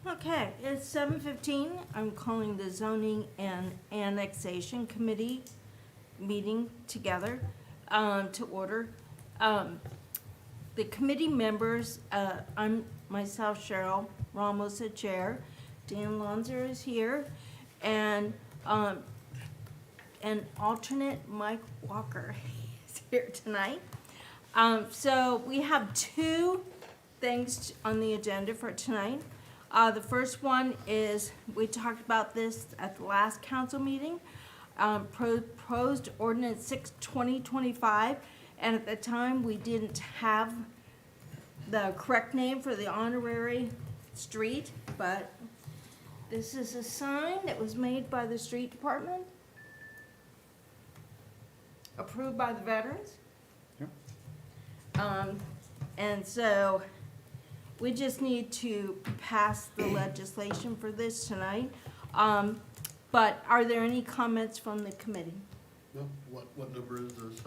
Okay, it's 7:15. I'm calling the Zoning and Annexation Committee meeting together to order. The committee members, I'm myself, Cheryl Ramos, the chair. Dan Lonzer is here, and alternate Mike Walker is here tonight. So we have two things on the agenda for tonight. The first one is, we talked about this at the last council meeting, proposed ordinance 6/2025, and at the time, we didn't have the correct name for the honorary street, but this is a sign that was made by the street department, approved by the veterans. Yep. And so, we just need to pass the legislation for this tonight. But are there any comments from the committee? No, what number is this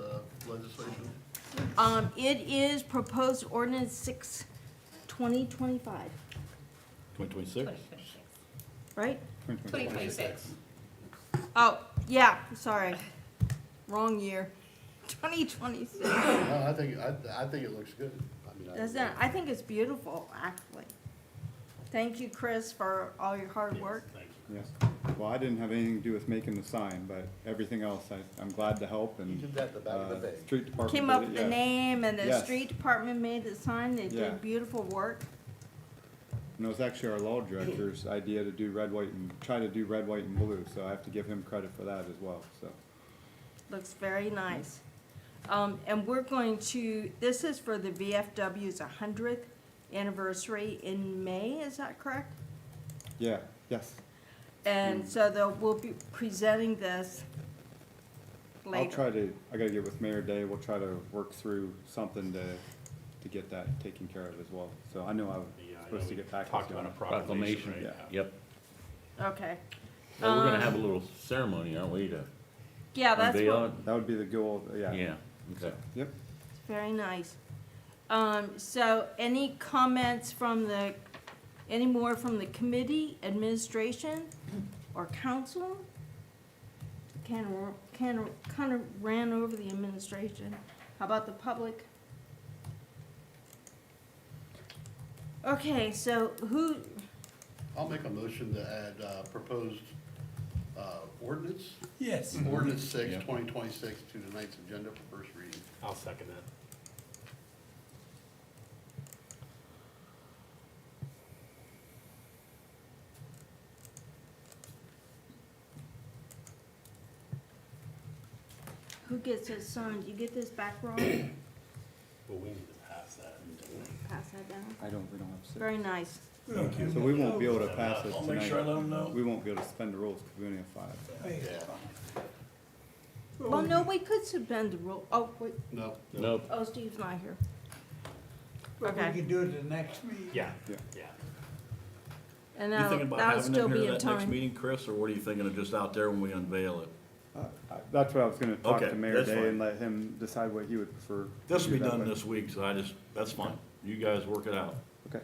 legislation? It is proposed ordinance 6/2025, 2026? right? 2026. Oh, yeah, sorry, wrong year, 2026. No, I think it looks good. I mean, Doesn't it? I think it's beautiful, actually. Thank you, Chris, for all your hard work. Yes. Well, I didn't have anything to do with making the sign, but everything else, I'm glad to help, You and, did that in the back of the page. street department Came did up it, with the yes. name, and the Yes. street department made the sign, they Yeah. did beautiful work. And it was actually our law director's idea to do red, white, and, try to do red, white, and blue, so I have to give him credit for that as well, so. Looks very nice. And we're going to, this is for the VFW's 100th anniversary in May, is that correct? Yeah, yes. And so we'll be presenting this later. I'll try to, I gotta get with Mayor Day, we'll try to work through something to get that taken care of as well. So I know I was supposed to get back. Talked about a proclamation, right? Yeah, Yeah. yep. Okay. Well, we're gonna have a little ceremony, aren't we, to Yeah, that's unveil what, it? That would be the goal, yeah. Yeah, okay. Yep. very nice. So any comments from any more from the committee, administration, or council? Kind of ran over the administration. How about the public? Okay, so I'll make a motion to add proposed ordinance. Yes. Ordinance 6, Yeah. 2026 to tonight's agenda for first reading. I'll second that. who gets this signed? You get this back, Ron? Well, we need to pass that. Pass that down. We don't have six. Very nice. Thank you. So we won't be able to pass it I'll make sure I let tonight. them know. We won't be able to suspend the rules because we only have 5. Yeah. Well, no, we could suspend the rule. Oh, wait. No. Nope. Oh, Steve's not here. But we Okay. could do it at the next meeting. Yeah, Yeah. yeah. And You thinking about that'll having still them be here in at that next time. meeting, Chris, or what are you thinking of just out there when we unveil it? That's what I was gonna talk Okay, to Mayor that's Day fine. and let him decide what he would prefer. to This will do be that done way. this week, so that's fine. You guys work it out. Okay.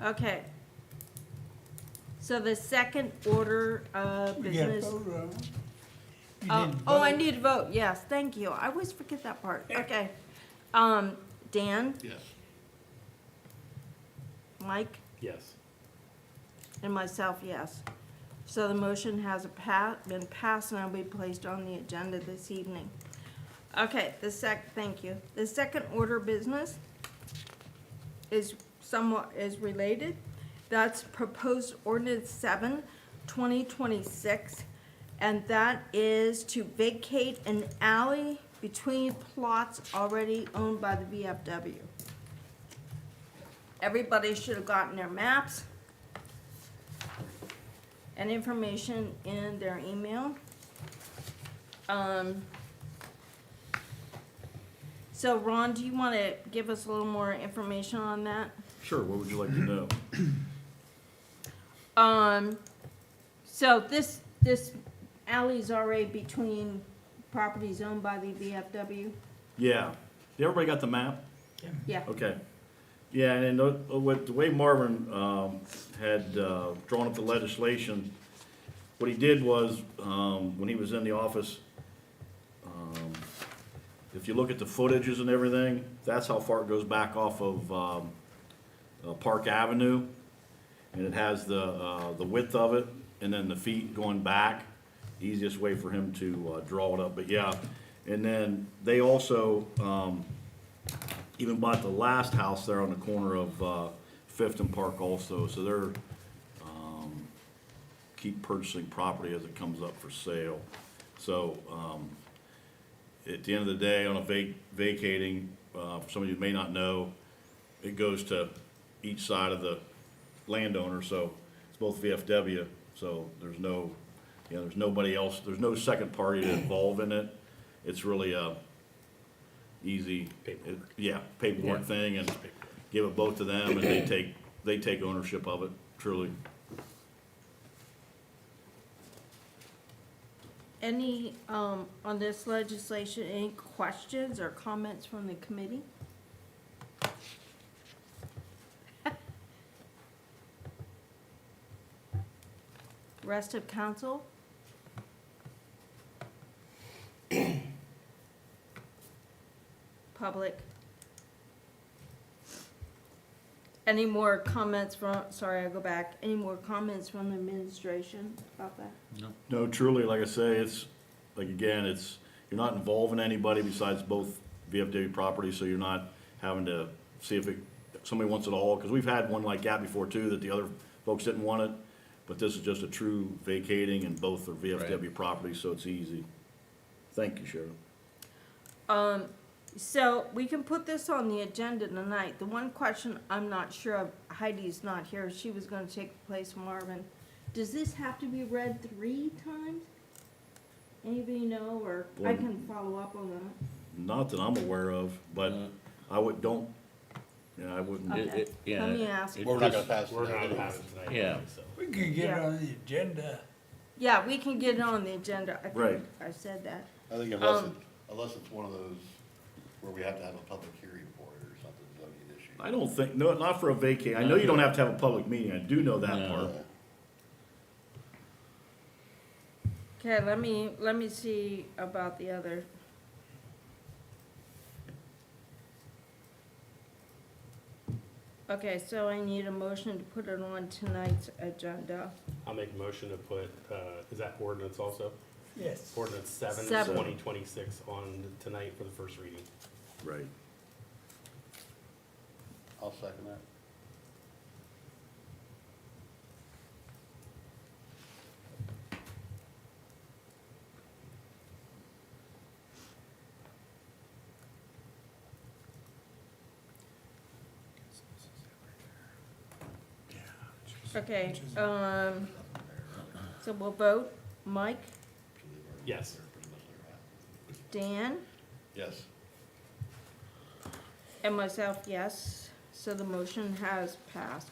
Okay. So the second order of We gotta business. vote on it. You Oh, didn't oh, I vote. need to vote, yes, thank you. I always forget that part. Okay. Dan, Yes. Mike, Yes. and myself, yes. So the motion has been passed and will be placed on the agenda this evening. Okay, thank you. The second order of business is related. That's proposed ordinance 7/2026, and that is to vacate an alley between plots already owned by the VFW. Everybody should have gotten their maps and information in their email. So Ron, do you want to give us a little more information on that? Sure, what would you like to know? So this alley is already between properties owned by the VFW? Yeah. Everybody got the map? Yeah. Okay. Yeah, and then with the way Marvin had drawn up the legislation, what he did was, when he was in the office, if you look at the footages and everything, that's how far it goes back off of Park Avenue. And it has the width of it, and then the feet going back. Easiest way for him to draw it up, but yeah. And then they also even bought the last house there on the corner of Fifth and Park also, so they're keep purchasing property as it comes up for sale. So at the end of the day, on a vacating, for somebody who may not know, it goes to each side of the landowner, so it's both VFW, so there's no, there's nobody else, there's no second party to involve in it. It's really a easy, paperwork Yeah. thing, and give it both to them, and they take ownership of it, truly. Any, on this legislation, any questions or comments from the committee? Rest of council? Public? Any more comments from, sorry, I'll go back, any more comments from the administration about that? No, truly, like I say, it's, like, again, it's, you're not involving anybody besides both VFW properties, so you're not having to see if somebody wants it all, because we've had one like that before too, that the other folks didn't want it, but this is just a true vacating, and both are VFW properties, so it's easy. Thank you, Cheryl. So we can put this on the agenda tonight. The one question I'm not sure of, Heidi's not here, she was gonna take the place of Marvin. Does this have to be read 3 times? Anybody know, or I Well- can follow up on that? Not that I'm aware of, but I wouldn't. Okay. Yeah. Let me ask. it We're not gonna just- pass it. We're not tonight gonna pass anyway. it tonight. Yeah. So. We could get Yeah. it on the agenda. Yeah, we can get it on the agenda. I think Right. I said that. I think unless it's one of those where we have to have a public hearing for it or something, zoning issue. I don't think, no, not for a vacate. I know you don't have to have a public meeting. I do know that No. part. Okay, let me see about the other. Okay, so I need a motion to put it on tonight's agenda. I'll make a motion to put, is that ordinance also? Yes. Ordinance 7, Seven. 2026 on tonight for the first reading. Right. I'll second that. Okay, so we'll vote. Mike, Yes. Dan, Yes. and myself, yes. So the motion has passed.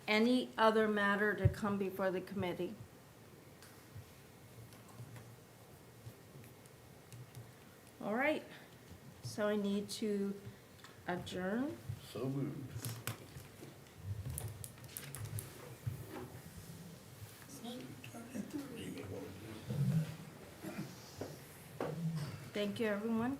Any other matter to come before the committee? All right, so I need to adjourn. So moved. Thank you, everyone.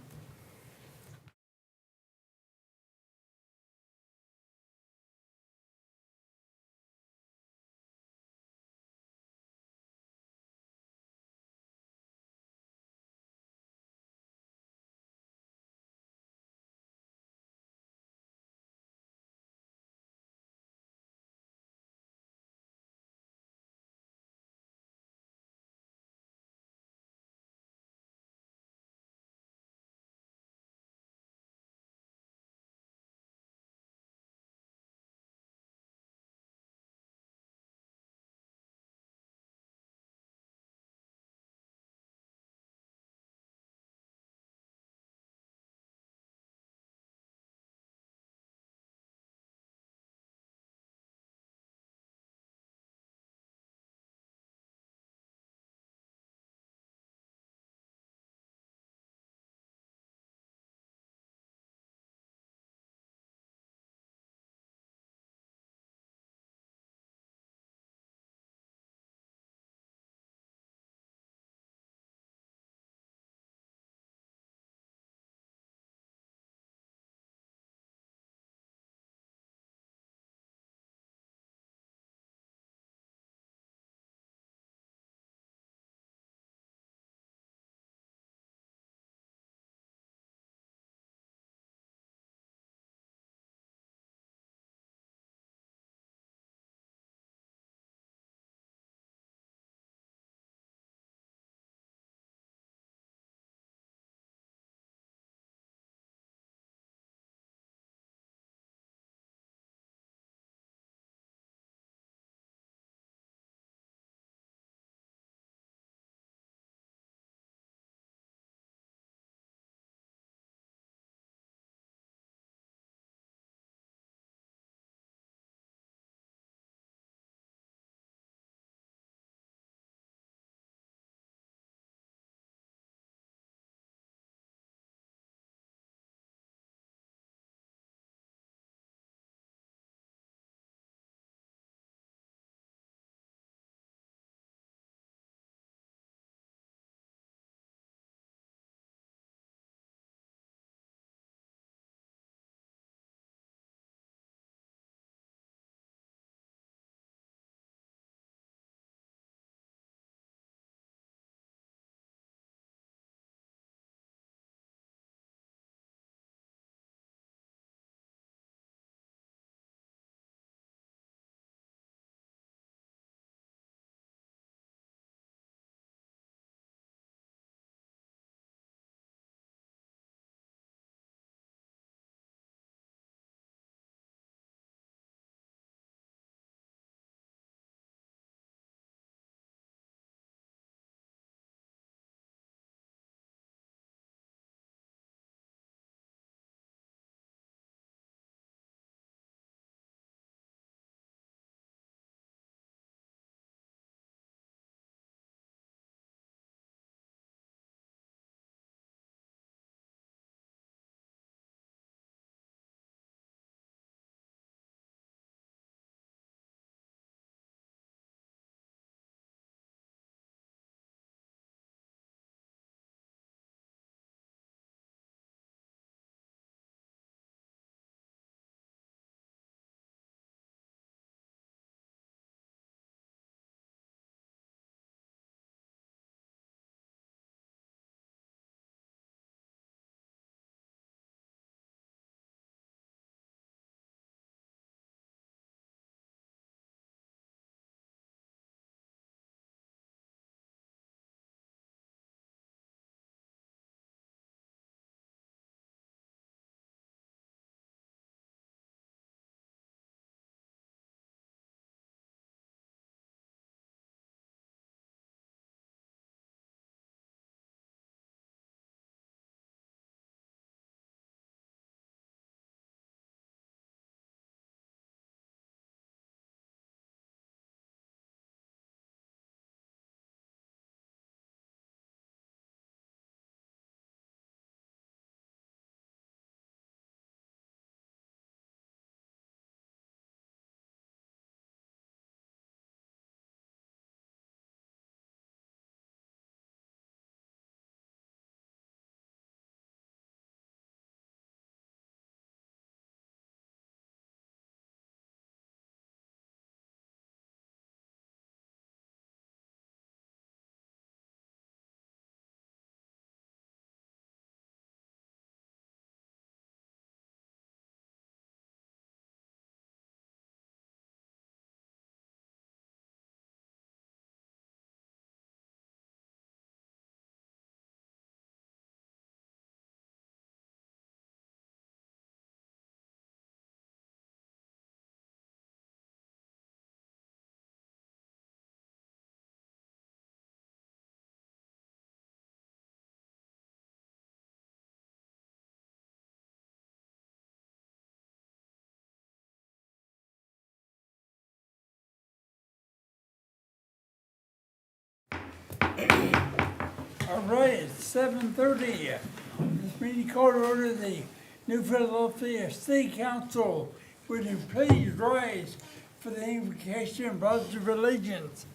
All right, it's 7:30. This meeting called to order the New Philadelphia City Council. Would you please rise for the invocation and pledge of allegiance?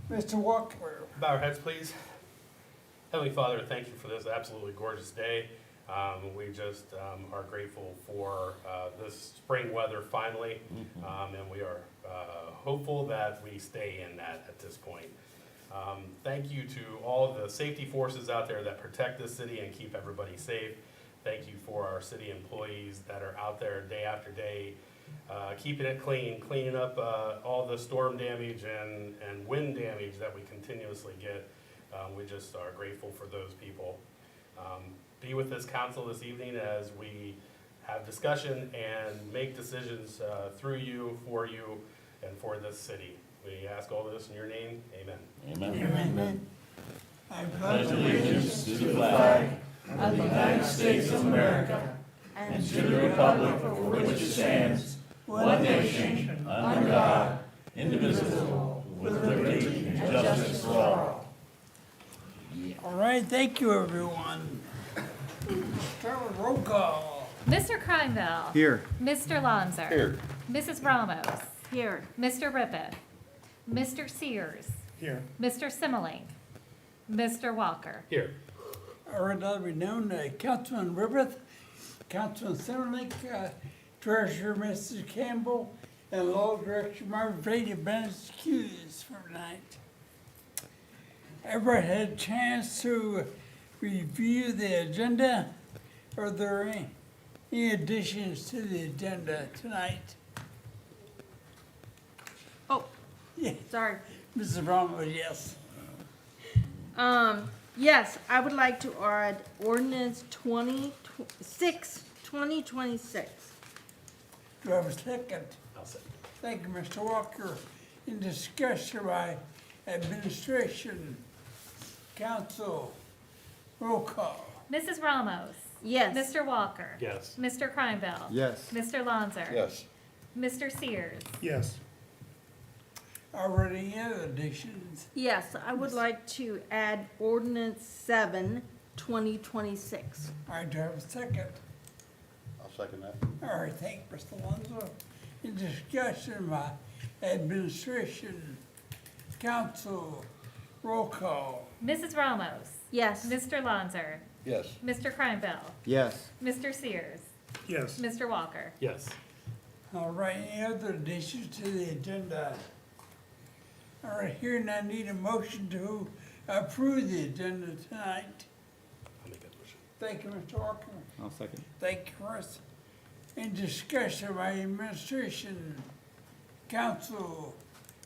Mr. Walker. Bow our heads, please. Heavenly Father, thank you for this absolutely gorgeous day. We just are grateful for this spring weather finally, and we are hopeful that we stay in that at this point. Thank you to all of the safety forces out there that protect this city and keep everybody safe. Thank you for our city employees that are out there day after day, keeping it clean, cleaning up all the storm damage and wind damage that we continuously get. We just are grateful for those people. Be with this council this evening as we have discussion and make decisions through you, and for this city. We ask all this in your name. Amen. Amen. I Pledge pledge allegiance to the flag of the United States of America and to the republic for which it stands, one nation, under God, indivisible, with liberty and justice for all. All right, thank you, everyone. Start with roll call. Mr. Kreinbell. Here. Mr. Lonzer. Here. Mrs. Ramos. Here. Mr. Rippett. Mr. Sears. Here. Mr. Simmelink. Mr. Walker. Here. All right, let me known, Councilman Ribbeth, Councilman Simmerlink, Treasurer Mrs. Campbell, and Law Director Marvin Fade have been excused for tonight. Everybody had a chance to review the agenda? Are there any additions to the agenda tonight? Oh, Yeah, sorry. Mrs. Ramos, yes. Yes, I would like to add ordinance 2026. Do I have a second? I'll say. Thank you, Mr. Walker. In discussion by administration, council, roll call. Mrs. Ramos. Yes. Mr. Walker. Yes. Mr. Kreinbell. Yes. Mr. Lonzer. Yes. Mr. Sears. Yes. Already other additions. Yes, I would like to add ordinance 7, 2026. All right, do I have a second? I'll second that. All right, thank you, Mr. Alonso. In discussion by administration, council, roll call. Mrs. Ramos. Yes. Mr. Lonzer. Yes. Mr. Kreinbell. Yes. Mr. Sears. Yes. Mr. Walker. Yes. All right, any other additions to the agenda? All right, here and I need a motion to approve the agenda tonight. I'll make that motion. Thank you, Mr. Walker. I'll second. Thank you, Chris. In discussion by administration, council,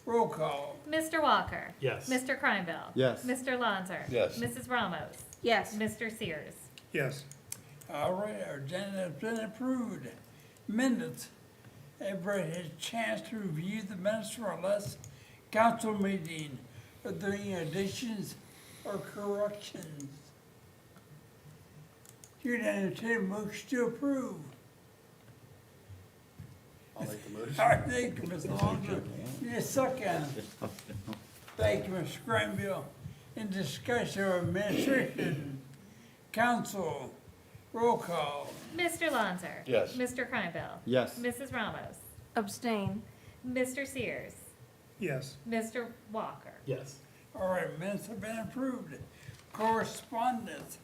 roll call. Mr. Walker. Yes. Mr. Kreinbell. Yes. Mr. Lonzer. Yes. Mrs. Ramos. Yes. Mr. Sears. Yes. All right, our agenda has been approved. Minutes. Everybody has a chance to review the minutes from our last council meeting. Are there any additions or corrections? Here to entertain a motion to approve. I'll make the motion. All right, thank you, Mr. Alonso. You just suck at it. Thank you, Mr. Granville. In discussion of administration, council, roll call. Mr. Lonzer. Yes. Mr. Kreinbell. Yes. Mrs. Ramos. Abstain. Mr. Sears. Yes. Mr. Walker. Yes. All right, minutes have been approved. Correspondence,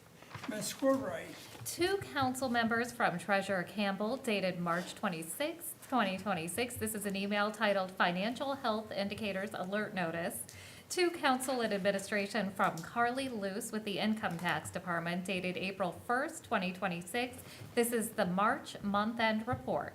Ms. Courtwright. 2 council members from Treasurer Campbell dated March 26, 2026. This is an email titled Financial Health Indicators Alert Notice. 2 council and administration from Carly Luce with the Income Tax Department dated April 1st, 2026. This is the March month-end report.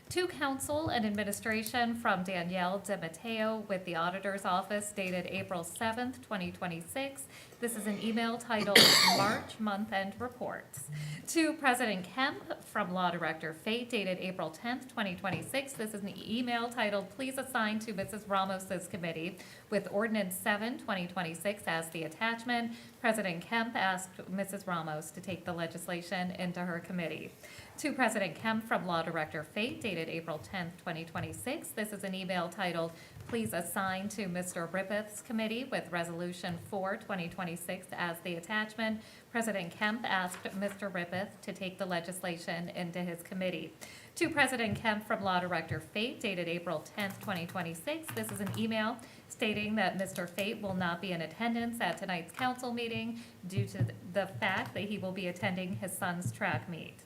2 council and administration from Danielle DeMatteo with the Auditor's Office dated April 7th, 2026. This is an email titled March Month-End Reports. 2 President Kemp from Law Director Fate dated April 10th, 2026. This is an email titled Please Assign to Mrs. Ramos's Committee with Ordinance 7, 2026 as the attachment. President Kemp asked Mrs. Ramos to take the legislation into her committee. 2 President Kemp from Law Director Fate dated April 10th, 2026. This is an email titled Please Assign to Mr. Rippeth's Committee with Resolution 4, 2026 2026 as the attachment. President Kemp asked Mr. Rippeth to take the legislation into his committee. To President Kemp from Law Director Fate, dated April 10th, 2026. This is an email stating that Mr. Fate will not be in attendance at tonight's council meeting due to the fact that he will be attending his son's track meet.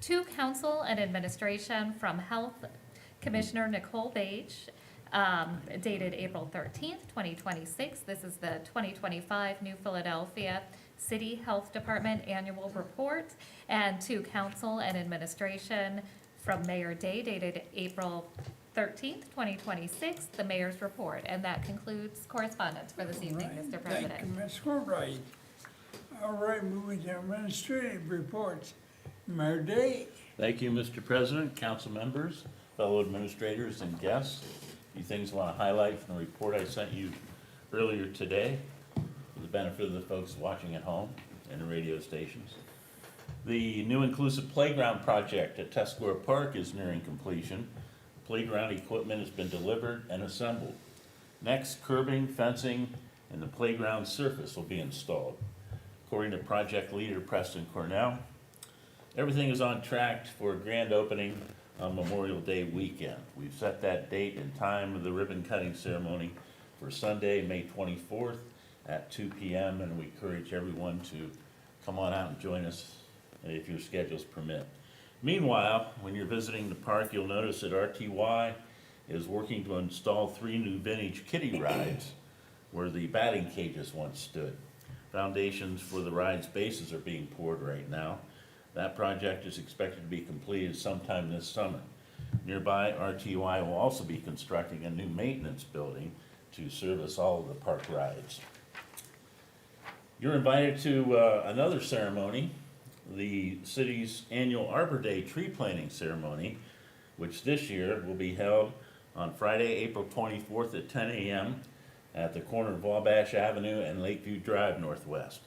To Council and Administration from Health Commissioner Nicole Beige, dated April 13th, 2026. This is the 2025 New Philadelphia City Health Department Annual Report. And to Council and Administration from Mayor Day, dated April 13th, 2026, the Mayor's Report. And that concludes correspondence for this evening, Right. Mr. President. Thank you, Ms. Courtwright. All right, moving to administrative reports. Mayor Day. Thank you, Mr. President, council members, fellow administrators, and guests. A few things I want to highlight from the report I sent you earlier today for the benefit of the folks watching at home and the radio stations. The new inclusive playground project at Tuscarora Park is nearing completion. Playground equipment has been delivered and assembled. Next, curbing, fencing, and the playground surface will be installed. According to project leader Preston Cornell, everything is on track for a grand opening on Memorial Day weekend. We've set that date and time of the ribbon cutting ceremony for Sunday, May 24th at 2 p.m. and we encourage everyone to come on out and join us if your schedules permit. Meanwhile, when you're visiting the park, you'll notice that RTY is working to install 3 new vintage kiddie rides where the batting cages once stood. Foundations for the ride's bases are being poured right now. That project is expected to be completed sometime this summer. Nearby, RTY will also be constructing a new maintenance building to service all of the park rides. You're invited to another ceremony, the city's annual Arbor Day tree planting ceremony, which this year will be held on Friday, April 24th at 10 a.m. at the corner of Wabash Avenue and Lakeview Drive Northwest.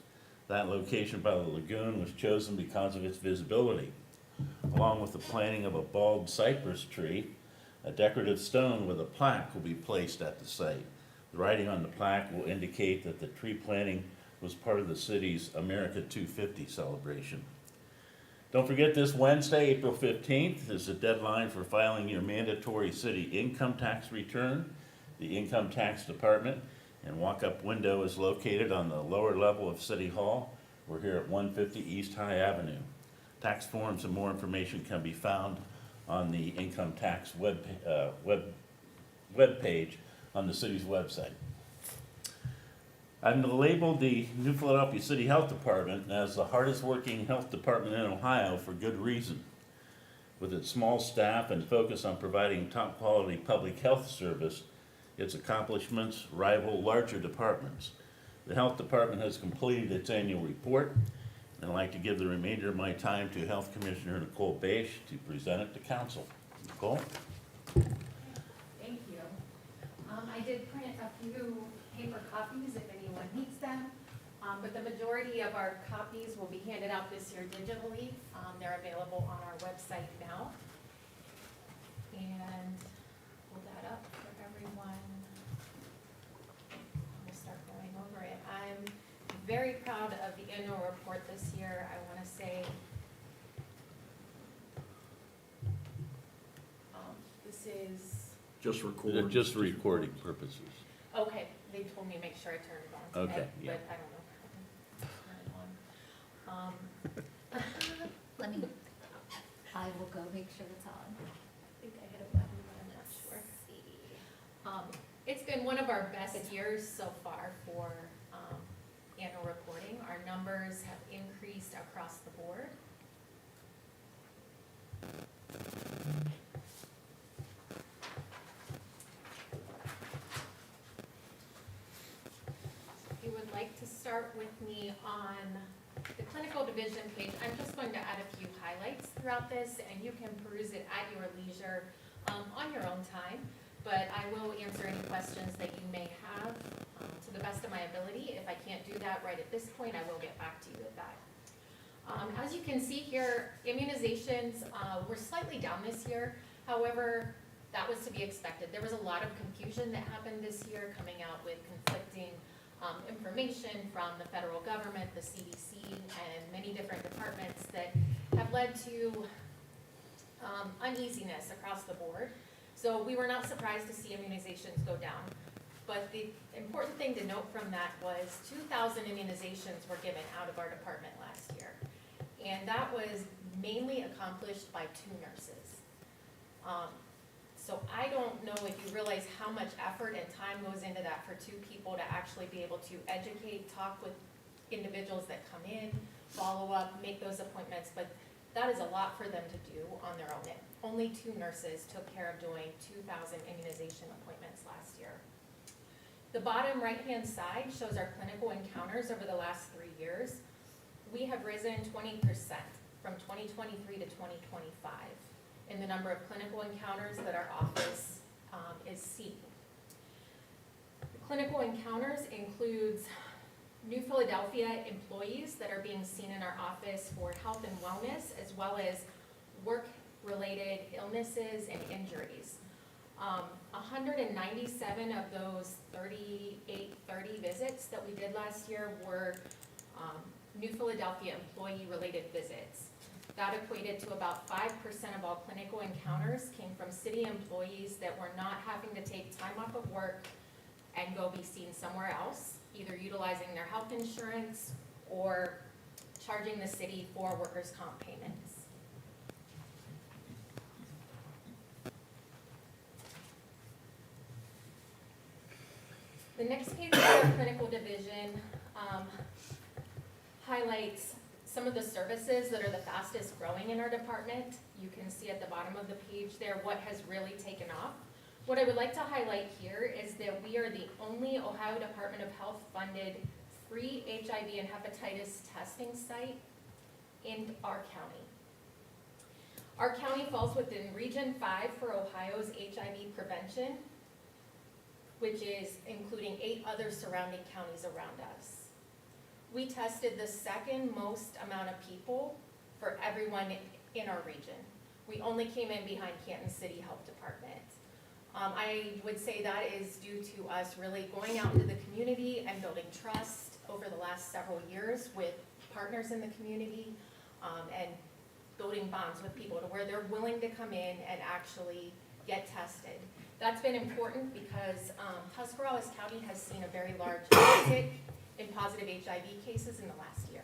That location by the lagoon was chosen because of its visibility. Along with the planting of a bald cypress tree, a decorative stone with a plaque will be placed at the site. The writing on the plaque will indicate that the tree planting was part of the city's America 250 celebration. Don't forget this Wednesday, April 15th, is the deadline for filing your mandatory city income tax return. The Income Tax Department and walk-up window is located on the lower level of City Hall. We're here at 150 East High Avenue. Tax forms and more information can be found on the income tax web page on the city's website. I've labeled the New Philadelphia City Health Department as the hardest working health department in Ohio for good reason. With its small staff and focus on providing top quality public health service, its accomplishments rival larger departments. The health department has completed its annual report, and I'd like to give the remainder of my time to Health Commissioner Nicole Beige to present it to council. Nicole? Thank you. I did print a few paper copies if anyone needs them, but the majority of our copies will be handed out this year digitally. They're available on our website now. And pull that up for everyone. We'll start going over it. I'm very proud of the annual report this year. I want to say this is, Just record. Just for recording purposes. okay, they told me to make sure I turned it on today, Okay, yeah. but I don't know. Turn it on. Let me, I will go make sure it's on. I think I hit a button, but I'm not sure. It's been one of our best years so far for annual reporting. Our numbers have increased across the board. If you would like to start with me on the clinical division page, I'm just going to add a few highlights throughout this, and you can peruse it at your leisure on your own time. But I will answer any questions that you may have to the best of my ability. If I can't do that right at this point, I will get back to you with that. As you can see here, immunizations were slightly down this year. However, that was to be expected. There was a lot of confusion that happened this year coming out with conflicting information from the federal government, the CDC, and many different departments that have led to uneasiness across the board. So we were not surprised to see immunizations go down. But the important thing to note from that was 2,000 immunizations were given out of our department last year. And that was mainly accomplished by 2 nurses. So I don't know if you realize how much effort and time goes into that for 2 people to actually be able to educate, talk with individuals that come in, follow up, make those appointments, but that is a lot for them to do on their own. Only 2 nurses took care of doing 2,000 immunization appointments last year. The bottom right-hand side shows our clinical encounters over the last 3 years. We have risen 20% from 2023 to 2025 in the number of clinical encounters that our office is seeing. Clinical encounters includes New Philadelphia employees that are being seen in our office for health and wellness, as well as work-related illnesses and injuries. 197 of those 3830 visits that we did last year were New Philadelphia employee-related visits. That equated to about 5% of all clinical encounters came from city employees that were not having to take time off of work and go be seen somewhere else, either utilizing their health insurance or charging the city for workers' comp payments. The next page of our clinical division highlights some of the services that are the fastest growing in our department. You can see at the bottom of the page there what has really taken off. What I would like to highlight here is that we are the only Ohio Department of Health funded free HIV and hepatitis testing site in our county. Our county falls within Region 5 for Ohio's HIV prevention, which is including 8 other surrounding counties around us. We tested the second most amount of people for everyone in our region. We only came in behind Canton City Health Department. I would say that is due to us really going out into the community and building trust over the last several years with partners in the community, and building bonds with people to where they're willing to come in and actually get tested. That's been important because Tuscarawas County has seen a very large uptick in positive HIV cases in the last year.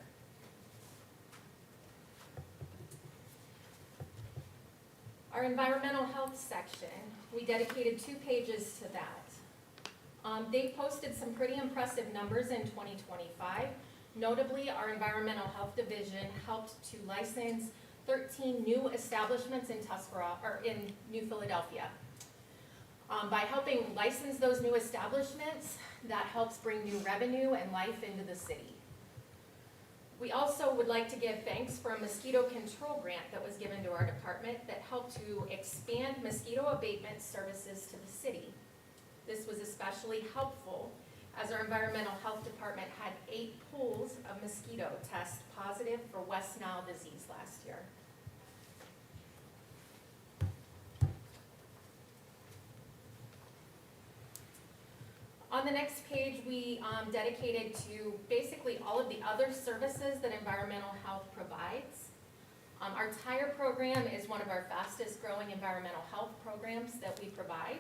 Our environmental health section, we dedicated 2 pages to that. They've posted some pretty impressive numbers in 2025. Notably, our environmental health division helped to license 13 new establishments in New Philadelphia. By helping license those new establishments, that helps bring new revenue and life into the city. We also would like to give thanks for a mosquito control grant that was given to our department that helped to expand mosquito abatement services to the city. This was especially helpful as our environmental health department had 8 pools of mosquito test positive for West Nile disease last year. On the next page, we dedicated to basically all of the other services that environmental health provides. Our tire program is one of our fastest growing environmental health programs that we provide.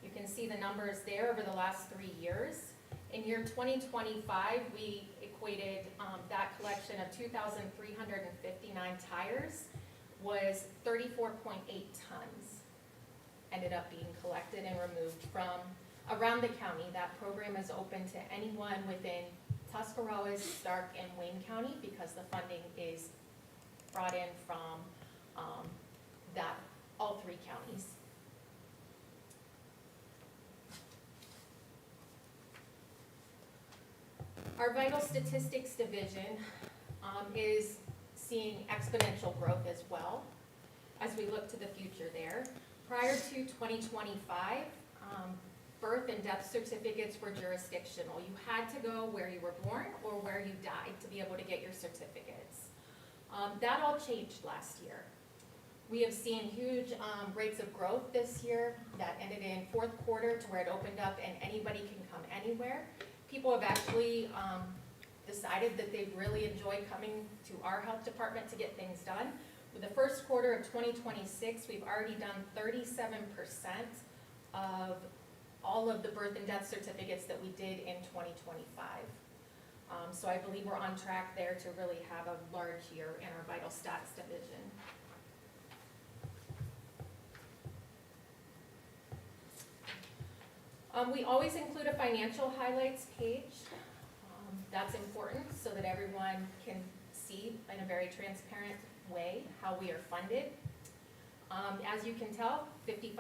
You can see the numbers there over the last 3 years. In year 2025, we equated that collection of 2,359 tires was 34.8 tons ended up being collected and removed from around the county. That program is open to anyone within Tuscarawas, Stark, and Wayne County because the funding is brought in from all 3 counties. Our vital statistics division is seeing exponential growth as well as we look to the future there. Prior to 2025, birth and death certificates were jurisdictional. You had to go where you were born or where you died to be able to get your certificates. That all changed last year. We have seen huge rates of growth this year that ended in 4th quarter to where it opened up and anybody can come anywhere, people have actually decided that they really enjoy coming to our health department to get things done. With the first quarter of 2026, we've already done 37% of all of the birth and death certificates that we did in 2025. So I believe we're on track there to really have a large year in our vital stats division. We always include a financial highlights page. That's important so that everyone can see in a very transparent way how we are funded. As you can tell, 55%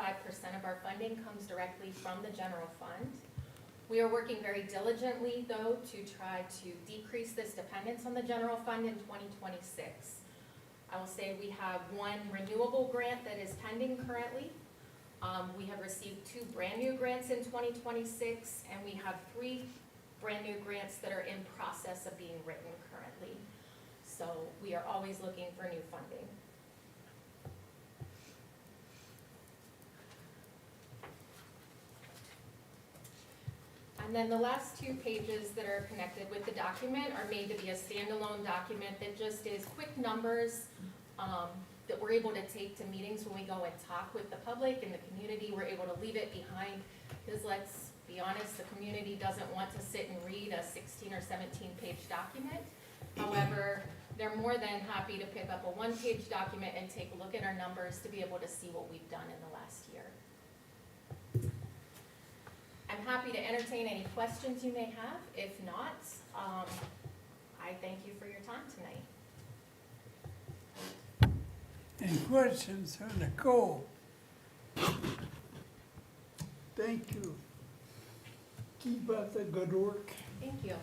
of our funding comes directly from the general fund. We are working very diligently, though, to try to decrease this dependence on the general fund in 2026. I will say we have one renewable grant that is pending currently. We have received 2 brand-new grants in 2026, and we have 3 brand-new grants that are in process of being written currently. So we are always looking for new funding. And then the last 2 pages that are connected with the document are made to be a standalone document that just is quick numbers that we're able to take to meetings when we go and talk with the public and the community. We're able to leave it behind because, let's be honest, the community doesn't want to sit and read a 16 or 17-page document. However, they're more than happy to pick up a 1-page document and take a look at our numbers to be able to see what we've done in the last year. I'm happy to entertain any questions you may have. If not, I thank you for your time tonight. Any questions for Nicole? Thank you. Keep up the good work. Thank you.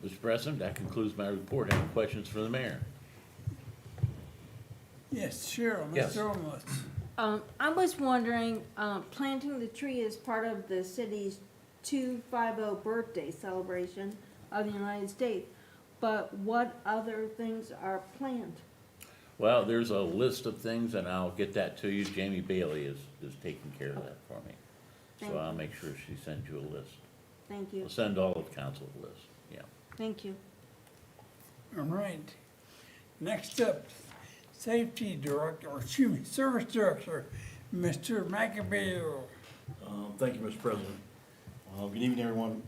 Mr. President, that concludes my report. Any questions for the mayor? Yes, Cheryl, Yes. Mr. Olmos. I was wondering, planting the tree is part of the city's 250 birthday celebration of the United States, but what other things are planned? Well, there's a list of things, and I'll get that to you. Jamie Bailey is taking care of that for me. Thank So I'll you. make sure she sends you a list. Thank you, We'll send all of council a list, yeah. thank you. All right. Next up, Safety Director, or excuse me, Service Director, Mr. McAbee. Thank you, Mr. President. Good evening, everyone.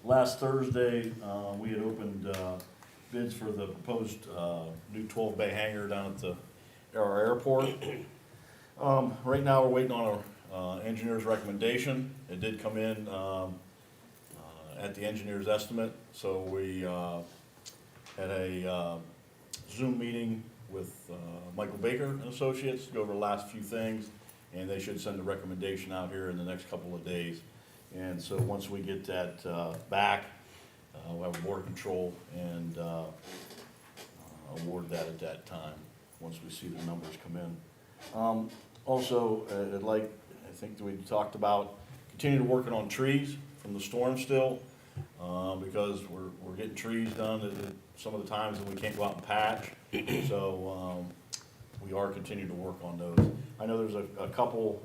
Last Thursday, we had opened bids for the proposed new 12-bay hangar down at our airport. Right now, we're waiting on our engineer's recommendation. It did come in at the engineer's estimate, so we had a Zoom meeting with Michael Baker and Associates to go over the last few things, and they should send a recommendation out here in the next couple of days. And so once we get that back, we'll have a board control and award that at that time, once we see the numbers come in. Also, I think that we talked about continuing to working on trees from the storm still, because we're getting trees done at some of the times that we can't go out and patch. So we are continuing to work on those. I know there's a couple,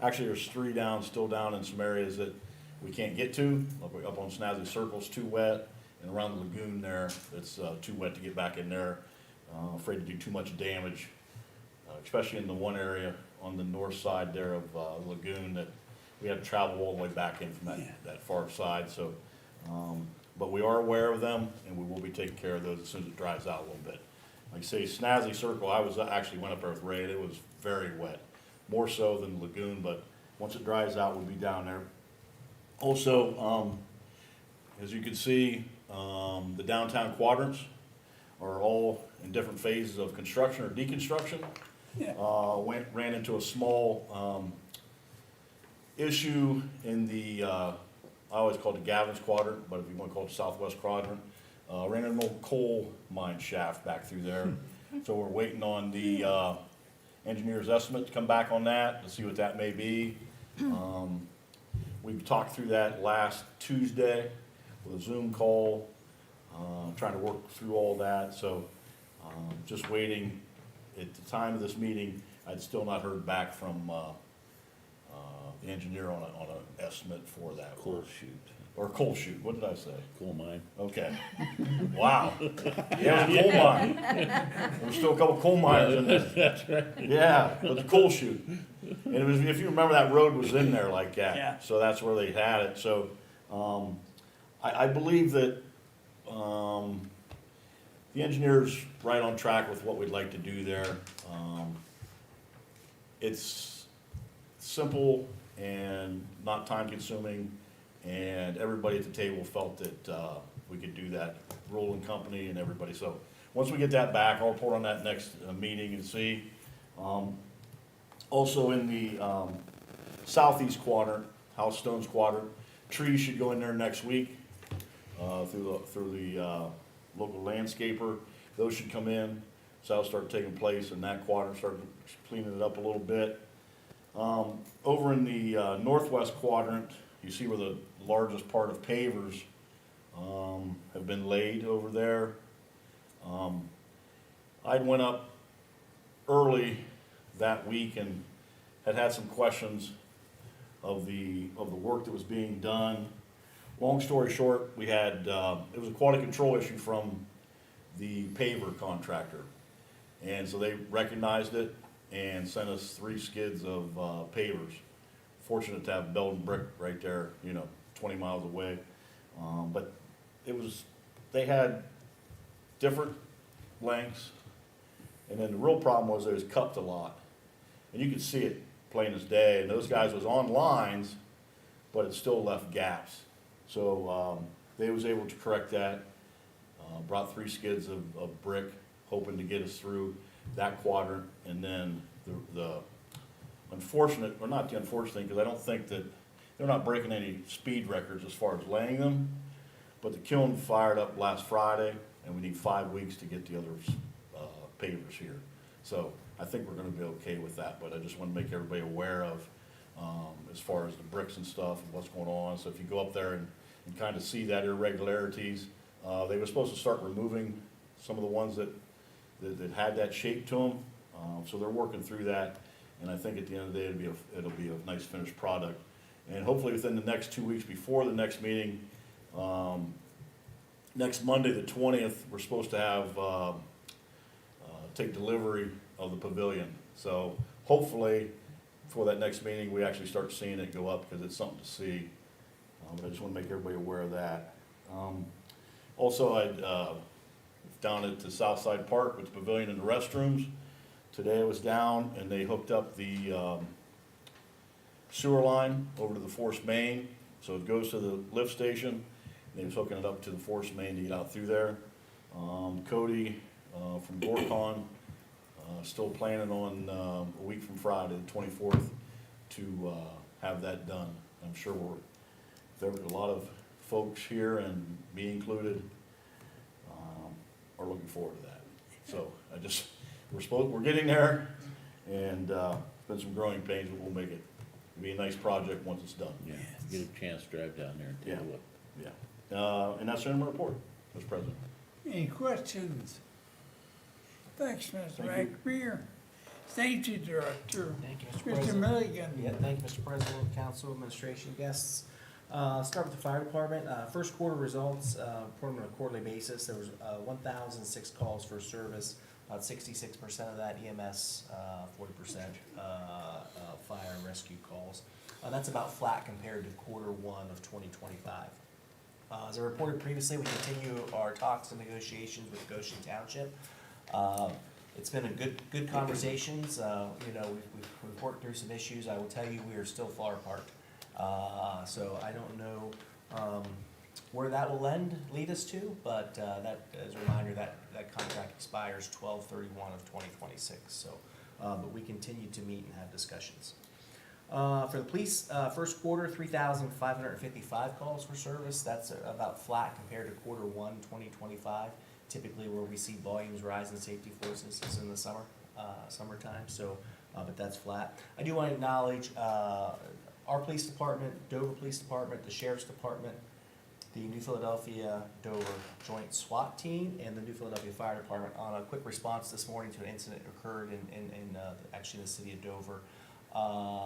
actually there's 3 still down in some areas that we can't get to. Up on Snazzy Circle's too wet, and around the lagoon there, it's too wet to get back in there. Afraid to do too much damage, especially in the one area on the north side there of the lagoon that we have to travel all the way back in from that far side. So, but we are aware of them, and we will be taking care of those as soon as it dries out a little bit. Like I say, Snazzy Circle, I actually went up there with Ray, and it was very wet, more so than the lagoon, but once it dries out, we'll be down there. Also, as you can see, the downtown quadrants are all in different phases of construction or deconstruction. Yeah. Ran into a small issue in the, I always call it the Gavin's quadrant, but if you want to call it the southwest quadrant, ran into an old coal mine shaft back through there. So we're waiting on the engineer's estimate to come back on that, to see what that may be. We've talked through that last Tuesday with a Zoom call, trying to work through all that. So just waiting. At the time of this meeting, I'd still not heard back from the engineer on an estimate for that. Coal shoot, Or coal shoot, what did I say? coal mine. Okay. Wow. Yeah, it was a coal mine. There was still a couple coal miners in there. That's right. Yeah, but the coal chute. And it was, if you remember, that road was in there like that. Yeah. So that's where they had it. So, I believe that, the engineer's right on track with what we'd like to do there. It's simple and not time consuming, and everybody at the table felt that, we could do that, Roland Company and everybody. So, once we get that back, I'll report on that next meeting and see. Also in the southeast quadrant, House Stones quadrant, trees should go in there next week through the local landscaper. Those should come in, so that'll start taking place in that quadrant, start cleaning it up a little bit. Over in the northwest quadrant, you see where the largest part of pavers have been laid over there. I went up early that week and had some questions of the work that was being done. Long story short, we had, it was a quality control issue from the paver contractor. And so they recognized it and sent us 3 skids of pavers. Fortunate to have Belden Brick right there, 20 miles away. But they had different lengths. And then the real problem was it was cupped a lot. And you could see it plain as day. And those guys was on lines, but it still left gaps. So they was able to correct that. Brought 3 skids of brick, hoping to get us through that quadrant. And then the unfortunate, or not the unfortunate thing, because I don't think that they're not breaking any speed records as far as laying them. But the kiln fired up last Friday, and we need 5 weeks to get the other pavers here. So I think we're gonna be okay with that, but I just wanna make everybody aware of, as far as the bricks and stuff and what's going on. So if you go up there and kind of see that irregularities, they were supposed to start removing some of the ones that had that shape to them. So they're working through that, and I think at the end of the day, it'll be a nice finished product. And hopefully within the next 2 weeks before the next meeting, next Monday, the 20th, we're supposed to have, take delivery of the pavilion. So hopefully, for that next meeting, we actually start seeing it go up, because it's something to see. But I just want to make everybody aware of that. Also, down at the Southside Park with the pavilion and the restrooms. Today I was down and they hooked up the sewer line over to the force main. So it goes to the lift station, and they was hooking it up to the force main to get out through there. Cody from Gorcon still planning on a week from Friday, the 24th, to have that done. I'm sure there were a lot of folks here, and me included, are looking forward to that. So we're getting there, and it's been some growing pains, but we'll make it. It'll be a nice project once it's done. Yeah, get a chance to drive down there and take a look. Yeah. And that's the end of my report, Mr. President. Any questions? Thanks, Mr. Thank you. McBeer. Safety Director, Thank you, Mr. Mr. President. Milligan. Yeah, thank you, Mr. President, Council, Administration, guests. Start with the fire department. First quarter results, reported on a quarterly basis. There was 1,006 calls for service, about 66% of that EMS, 40% fire and rescue calls. That's about flat compared to quarter 1 of 2025. As I reported previously, we continue our talks and negotiations with Goshen Township. It's been a good conversations. We've worked through some issues. I will tell you, we are still far apart. So I don't know where that will lead us to, but that, as a reminder, that contract expires 12/31 of 2026. So, but we continue to meet and have discussions. For the police, first quarter, 3,555 calls for service. That's about flat compared to quarter 1, 2025. Typically, where we see volumes rise in safety forces is in the summertime. So, but that's flat. I do want to acknowledge our police department, Dover Police Department, the Sheriff's Department, the New Philadelphia Dover Joint SWAT Team, and the New Philadelphia Fire Department on a quick response this morning to an incident that occurred in actually in the city of Dover.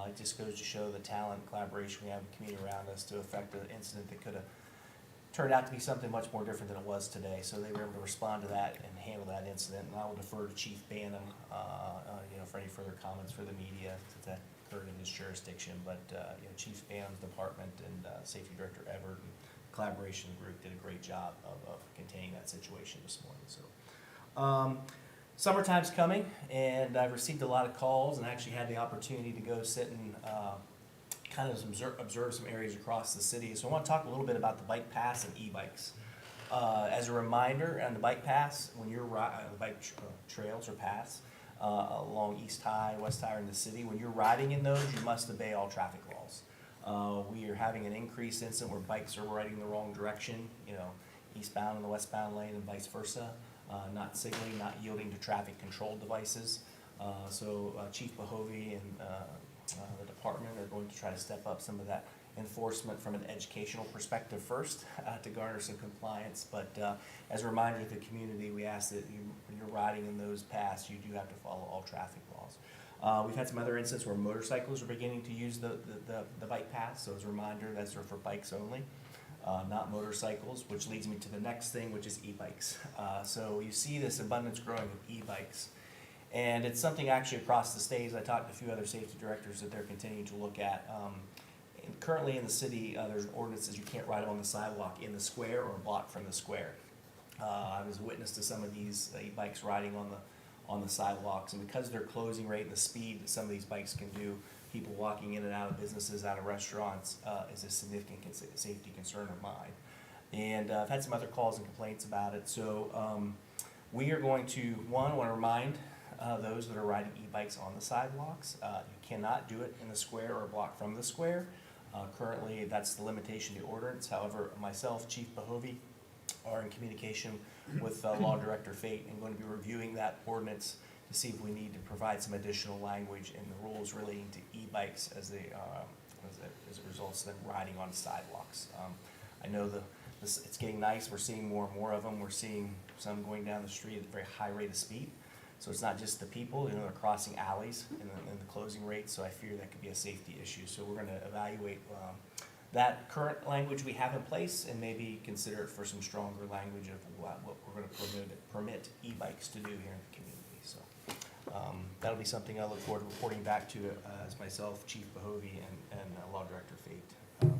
It just goes to show the talent and collaboration we have in the community around us to affect an incident that could have turned out to be something much more different than it was today. So they were able to respond to that and handle that incident. And I will defer to Chief Banham, for any further comments for the media that occurred in his jurisdiction. But, Chief Banham's department and Safety Director Everett and collaboration group did a great job of containing that situation this morning. So, summertime's coming, and I've received a lot of calls and actually had the opportunity to go sit and kind of observe some areas across the city. So I want to talk a little bit about the bike pass and e-bikes. As a reminder, on the bike pass, when you're the bike trails or paths along East High, West High, or in the city, when you're riding in those, you must obey all traffic laws. We are having an increased incident where bikes are riding the wrong direction, eastbound in the westbound lane and vice versa, not signaling, not yielding to traffic control devices. So Chief Bahovey and the department are going to try to step up some of that enforcement from an educational perspective first to garner some compliance. But as a reminder to the community, we ask that when you're riding in those paths, you do have to follow all traffic laws. We've had some other instances where motorcycles are beginning to use the bike paths. So as a reminder, that's for bikes only, not motorcycles, which leads me to the next thing, which is e-bikes. So you see this abundance growing of e-bikes. And it's something actually across the state. I talked to a few other safety directors that they're continuing to look at. And currently in the city, there's ordinances you can't ride on the sidewalk in the square or block from the square. I was a witness to some of these e-bikes riding on the sidewalks, and because of their closing rate and the speed that some of these bikes can do, people walking in and out of businesses, out of restaurants, is a significant safety concern of mine. And I've had some other calls and complaints about it. So we are going to, want to remind those that are riding e-bikes on the sidewalks. You cannot do it in the square or block from the square. Currently, that's the limitation of the ordinance. However, myself, Chief Bahovey, are in communication with Law Director Fate and going to be reviewing that ordinance to see if we need to provide some additional language in the rules relating to e-bikes as it results in them riding on sidewalks. I know it's getting nice. We're seeing more and more of them. We're seeing some going down the street at a very high rate of speed. So it's not just the people, they're crossing alleys in the closing rate, so I fear that could be a safety issue. So we're gonna evaluate that current language we have in place and maybe consider it for some stronger language of what we're gonna permit e-bikes to do here in the community. So that'll be something I look forward to reporting back to as myself, Chief Bahovey, and Law Director Fate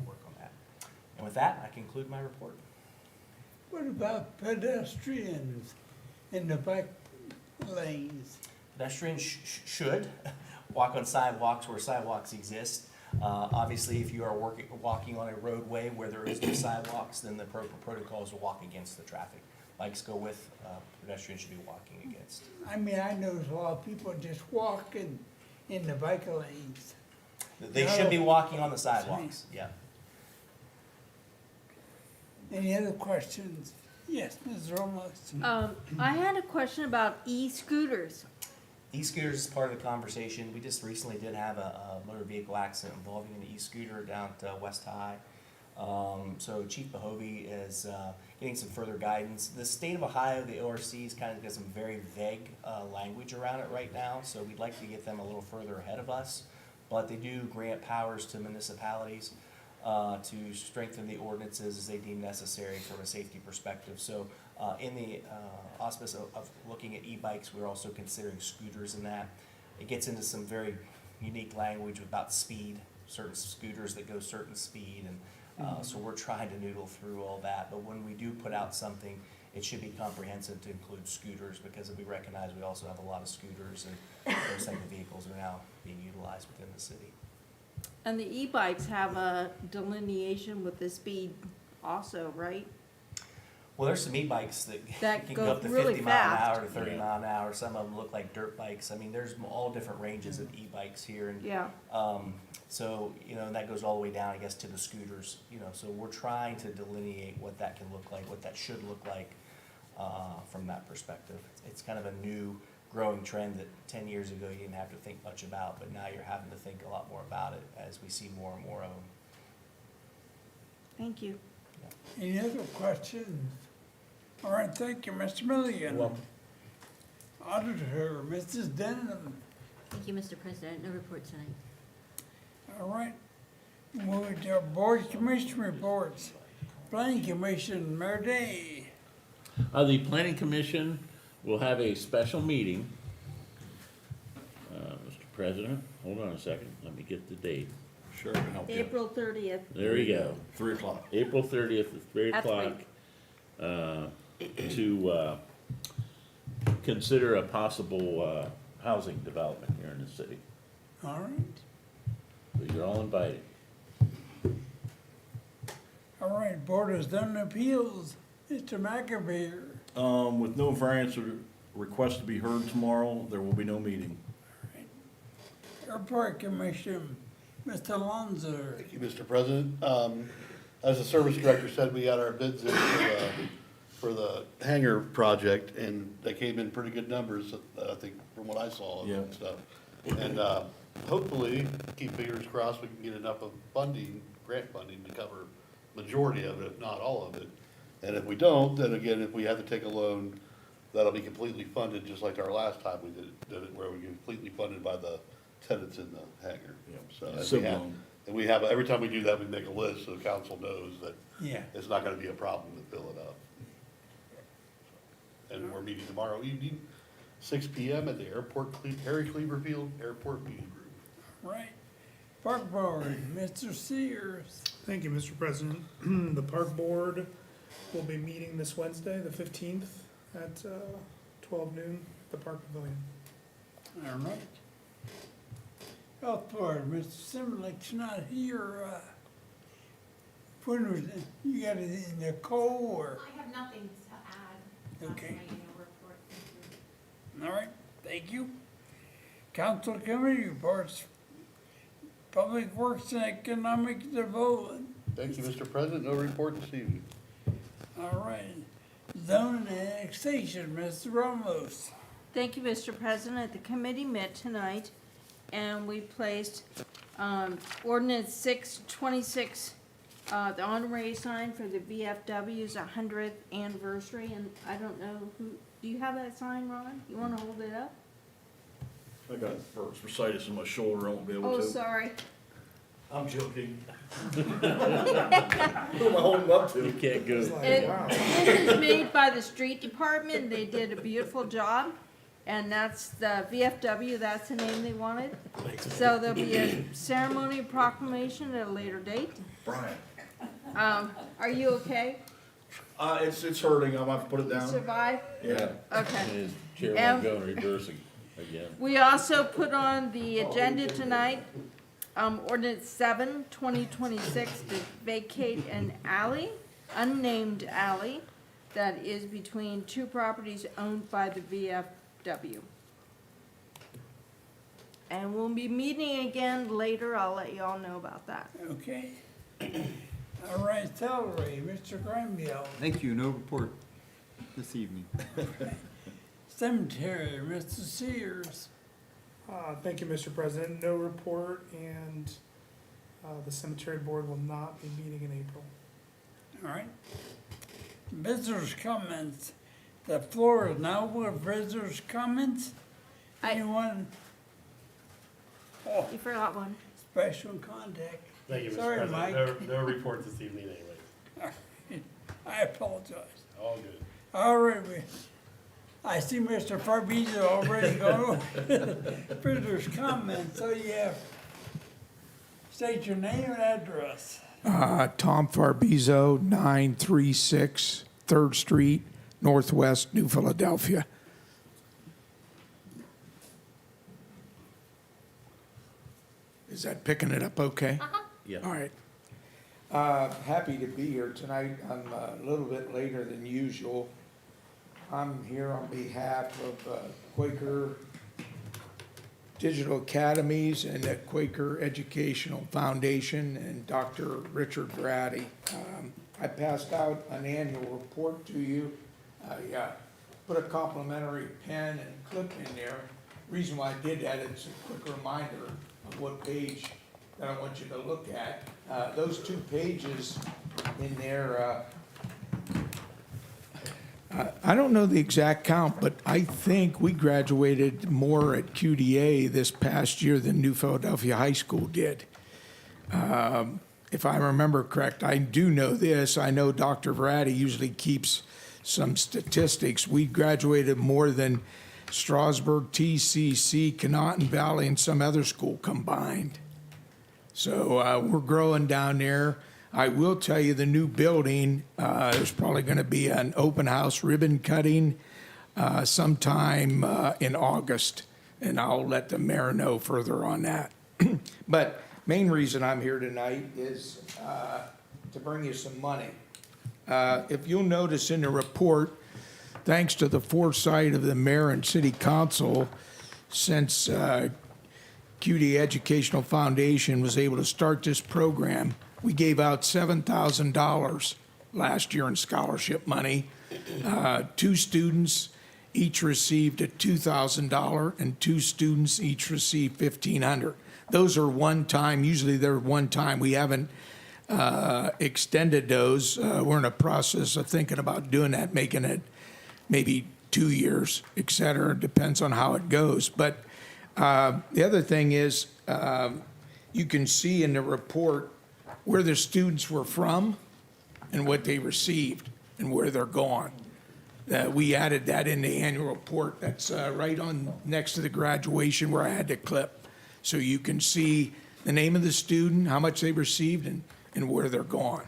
work on that. And with that, I conclude my report. What about pedestrians in the bike lanes? Pedestrians should walk on sidewalks where sidewalks exist. Obviously, if you are walking on a roadway where there is no sidewalks, then the protocol is to walk against the traffic. Bikes go with, pedestrians should be walking against. I mean, I notice a lot of people just walking in the bike lanes. They should be walking on the sidewalks, yeah. Any other questions? Yes, Ms. Ramos. I had a question about e-scooters. E-scooters is part of the conversation. We just recently did have a motor vehicle accident involving an e-scooter down at West High. So Chief Bahovey is getting some further guidance. The state of Ohio, the ORC, has kind of got some very vague language around it right now, so we'd like to get them a little further ahead of us. But they do grant powers to municipalities to strengthen the ordinances as they deem necessary from a safety perspective. So in the auspice of looking at e-bikes, we're also considering scooters in that. It gets into some very unique language about speed, certain scooters that go certain speed, and so we're trying to noodle through all that. But when we do put out something, it should be comprehensive to include scooters, because we recognize we also have a lot of scooters, and those type of vehicles are now being utilized within the city. And the e-bikes have a delineation with the speed also, right? Well, there's some e-bikes that can go go up to really 50 mile an fast. hour to 30 mile an hour. Some of them look like dirt bikes. I mean, there's all different ranges of e-bikes here. And, Yeah. so, and that goes all the way down, I guess, to the scooters. So we're trying to delineate what that can look like, what that should look like from that perspective. It's kind of a new growing trend that 10 years ago you didn't have to think much about, but now you're having to think a lot more about it as we see more and more of them. Thank you. Any other questions? All right, thank you, Mr. Milligan. You're welcome. Auditor, Mrs. Denham. Thank you, Mr. President. No report tonight. All right. Moving to our board commission reports. Planning Commission, Mayor Day. The planning commission will have a special meeting. Mr. President, hold on a second, let me get the date. Sure, can help you. April 30th. There we go. 3 o'clock. April 30th at 3 That's o'clock. To consider a possible housing development here in the city. All right. So you're all invited. All right, Board of Zoning Appeals, Mr. McAbeer. With no variance or request to be heard tomorrow, there will be no meeting. Airport Commission, Mr. Alonso. Thank you, Mr. President. As the service director said, we got our bids in for the hangar project, and they came in pretty good numbers, I think, from what I saw Yeah. and stuff. And hopefully, keep fingers crossed, we can get enough of funding, grant funding, to cover majority of it, if not all of it. And if we don't, then again, if we have to take a loan, that'll be completely funded, just like our last time we did it, where we get completely funded by the tenants in the hangar. So, and we Sim have- loan. And we have, every time we do that, we make a list, so the council knows that Yeah. it's not gonna be a problem to fill it up. And we're meeting tomorrow evening, 6 PM at the Harry Cleaver Field Airport Meeting Room. Right. Park Board, Mr. Sears. Thank you, Mr. President. The Park Board will be meeting this Wednesday, the 15th, at 12 noon at the Park Pavilion. All right. Health Board, Mr. Simlick's not here. When was it? You got it in Nicole or? I have nothing to add. That's Okay. my annual report. Thank you. All right, thank you. Council Committee reports. Public Works and Economic Development. Thank you, Mr. President. No report this evening. All right. Zone and Annexation, Mr. Ramos. Thank you, Mr. President. The committee met tonight, and we placed ordinance 626, the honorary sign for the VFW's 100th anniversary, and I don't know who, do you have that sign, Ron? You want to hold it up? I got bursitis in my shoulder, I won't be able Oh, to. sorry. I'm joking. Who am I holding up You to? can't go. This is made by the street department. They did a beautiful job, and that's the VFW, that's the name they wanted. So there'll be a ceremony of proclamation at a later date. Brian. Are you okay? It's hurting, I'm gonna have to put it You down. survive? Yeah. Okay. His chair won't go in reversing again. We also put on the agenda tonight, ordinance 7, 2026, to vacate an alley, unnamed alley, that is between two properties owned by the VFW. And we'll be meeting again later, I'll let you all know about that. Okay. All right, salary, Mr. Granville. Thank you, no report this evening. Cemetery, Mr. Sears. Thank you, Mr. President. No report, and the cemetery board will not be meeting in April. All right. Visitors' comments. The floor is now with visitors' comments. I- Anyone? Oh, You forgot one. special contact. Thank you, Mr. Sorry, President. No report this evening anyways. I apologize. All good. All right, I see Mr. Farbizzo already going over visitors' comments, so yeah. State your name and address. Tom Farbizzo, 936 3rd Street, Northwest, New Philadelphia. Is that picking it up okay? Yeah. All right. Happy to be here tonight. I'm a little bit later than usual. I'm here on behalf of Quaker Digital Academies and the Quaker Educational Foundation and Dr. Richard Brady. I passed out an annual report to you. I put a complimentary pen and clip in there. Reason why I did that is a quick reminder of what page that I want you to look at. Those 2 pages in there, I don't know the exact count, but I think we graduated more at QDA this past year than New Philadelphia High School did. If I remember correct, I do know this, I know Dr. Vrati usually keeps some statistics. We graduated more than Strasburg, TCC, Conotton Valley, and some other school combined. So we're growing down there. I will tell you, the new building, there's probably going to be an open house ribbon cutting sometime in August, and I'll let the mayor know further on that. But main reason I'm here tonight is to bring you some money. If you'll notice in the report, thanks to the foresight of the mayor and city council, since QD Educational Foundation was able to start this program, we gave out $7,000 last year in scholarship money. 2 students each received a $2,000, and 2 students each received $1,500. Those are one time, usually they're one time. We haven't extended those. We're in a process of thinking about doing that, making it maybe 2 years, et cetera. Depends on how it goes. But the other thing is, you can see in the report where the students were from and what they received and where they're going. We added that in the annual report. That's right on next to the graduation where I had the clip. So you can see the name of the student, how much they received, and where they're going.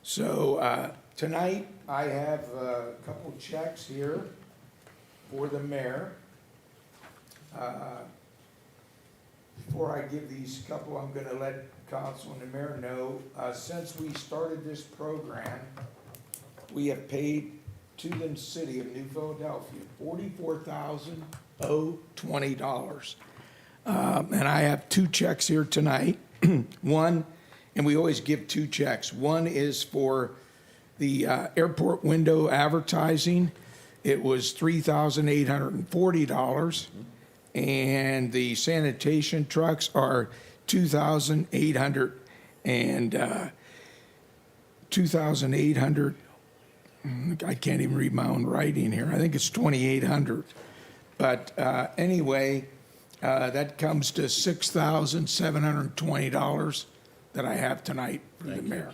So tonight, I have a couple checks here for the mayor. Before I give these couple, I'm going to let council and the mayor know, since we started this program, we have paid to the city of New Philadelphia $44,020. And I have 2 checks here tonight. One, and we always give 2 checks. One is for the airport window advertising. It was $3,840. And the sanitation trucks are $2,800 and $2,800. I can't even read my own writing here. I think it's $2,800. But anyway, that comes to $6,720 that I have tonight for the mayor.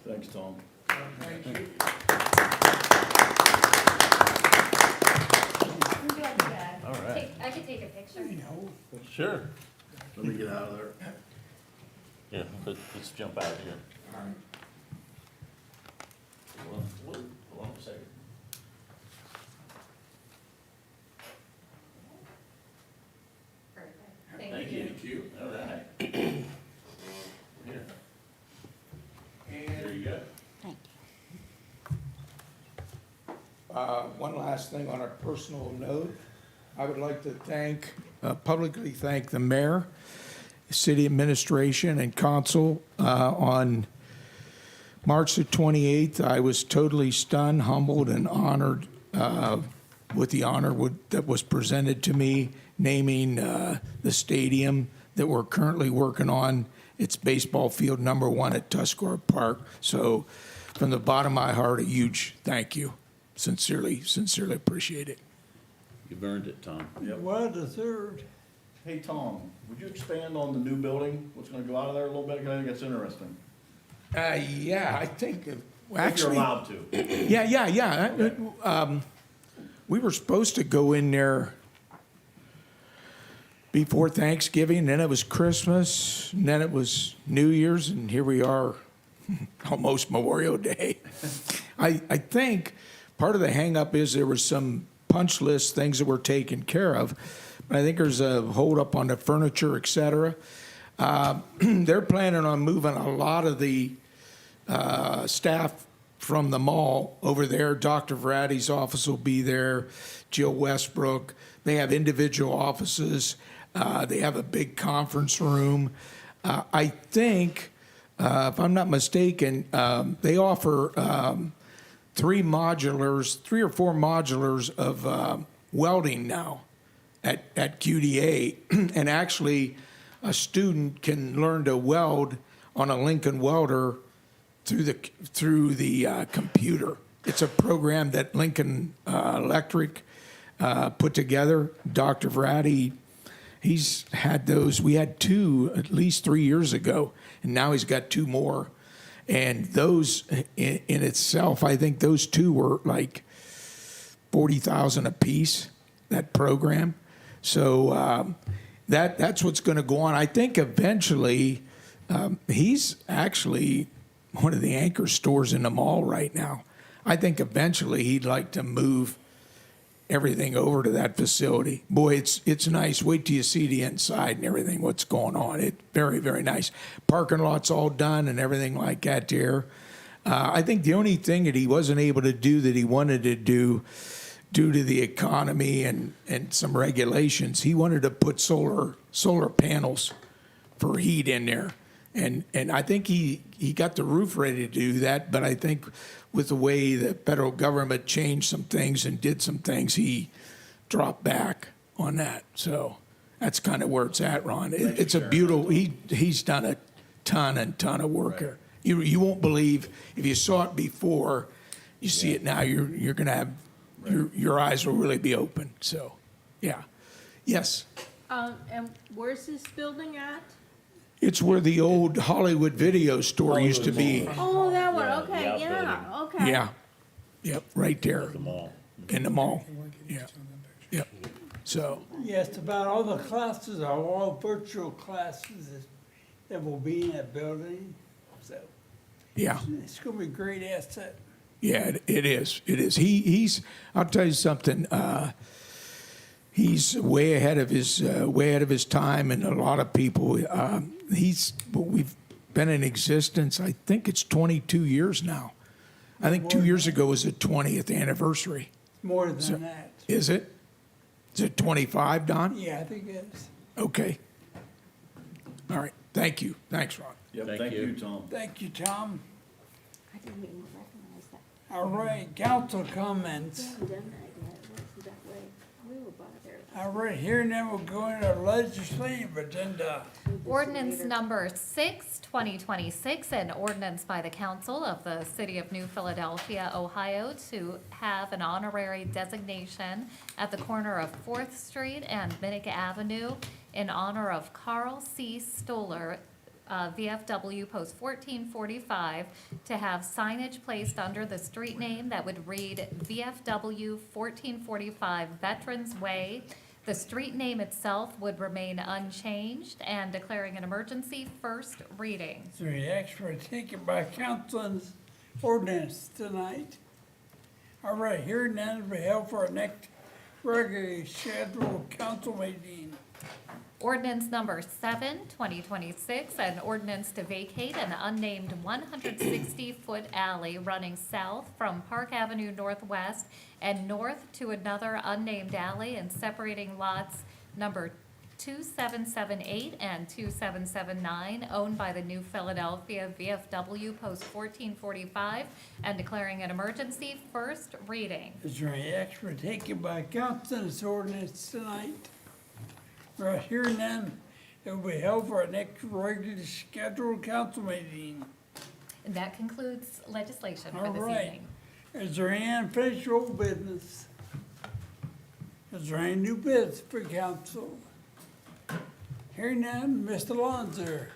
Thanks, Tom. Thank you. All right. I could take a picture. Sure. Let me get out of there. Yeah, let's jump out of here. All right. Hold on a second. Perfect. Thank you. All right. Here. There you go. One last thing on a personal note, I would like to publicly thank the mayor, city administration, and council. On March the 28th, I was totally stunned, humbled, and honored with the honor that was presented to me, naming the stadium that we're currently working on. It's baseball field #1 at Tuscarora Park. So from the bottom of my heart, a huge thank you. Sincerely appreciate it. You've earned it, Tom. Yep. Well deserved. Hey, Tom, would you expand on the new building? What's gonna go out of there a little bit? 'Cause I think that's interesting. Yeah, I think, If actually. you're allowed to. Yeah. We were supposed to go in there before Thanksgiving, then it was Christmas, and then it was New Year's, and here we are, almost Memorial Day. I think part of the hangup is there was some punch list things that were taken care of, but I think there's a holdup on the furniture, et cetera. They're planning on moving a lot of the staff from the mall over there. Dr. Vrati's office will be there, Jill Westbrook. They have individual offices. They have a big conference room. I think, if I'm not mistaken, they offer 3 or 4 modulars of welding now at QDA. And actually, a student can learn to weld on a Lincoln welder through the computer. It's a program that Lincoln Electric put together. Dr. Vrati He's had those, we had two at least 3 years ago, and now he's got two more. And those in itself, I think those two were like 40,000 apiece, that program. So that's what's going to go on. I think eventually, he's actually one of the anchor stores in the mall right now. I think eventually he'd like to move everything over to that facility. Boy, it's nice. Wait till you see the inside and everything, what's going on. It's very, very nice. Parking lot's all done and everything like that there. I think the only thing that he wasn't able to do that he wanted to do due to the economy and some regulations, he wanted to put solar panels for heat in there. And I think he got the roof ready to do that, but I think with the way the federal government changed some things and did some things, he dropped back on that. So that's kind of where it's at, Ron. It's a beautiful, he's done a ton of work here. You won't believe, if you saw it before, you see it now, you're going to have, your eyes will really be open. So, yeah. Yes. And where's this building at? It's where the old Hollywood video store used to be. Oh, that one, Yeah, okay, the yeah, outbuilding. okay. Yeah. Yep, right there The mall. in the mall. Yeah. Yep. So, Yes, about all the classes are all virtual classes that will be in that building. So yeah. it's gonna be a great asset. Yeah, it is. It is. He's. I'll tell you something. He's way ahead of his time, and a lot of people. We've been in existence. I think it's 22 years now. I think 2 years ago was the 20th anniversary. More than that. Is it? Is it 25, Don? Yeah, I think it is. Okay. All right. Thank you. Thanks, Ron. Yep, Thank thank you. you, Tom. Thank you, Tom. I didn't even recognize that. All right, council comments. We haven't done that yet, it was that way. We were by there. All right, here now we're going to legislative agenda. Ordinance number 6, 2026, an ordinance by the council of the city of New Philadelphia, Ohio, to have an honorary designation at the corner of 4th Street and Minnick Avenue in honor of Carl C. Stoller, VFW Post 1445, to have signage placed under the street name that would read VFW 1445 Veterans Way. The street name itself would remain unchanged, and declaring an emergency, first reading. Is there any action taken by council on this ordinance tonight? All right, hearing none, we held for our next regularly scheduled council meeting. Ordinance number 7, 2026, an ordinance to vacate an unnamed 160-foot alley running south from Park Avenue Northwest and north to another unnamed alley, and separating lots number 2778 and 2779, owned by the New Philadelphia VFW Post 1445, and declaring an emergency, first reading. Is there any action taken by council on this ordinance tonight? Right, hearing none, it will be held for our next regularly scheduled council meeting. And that concludes legislation for All this right. evening. Is there any unfinished old business? Is there any new business for council? Hearing none, Mr. Lonzer,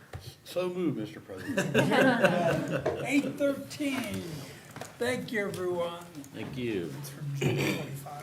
So moved, Mr. President. 8:13. Thank you, everyone. Thank you. It's from June 25.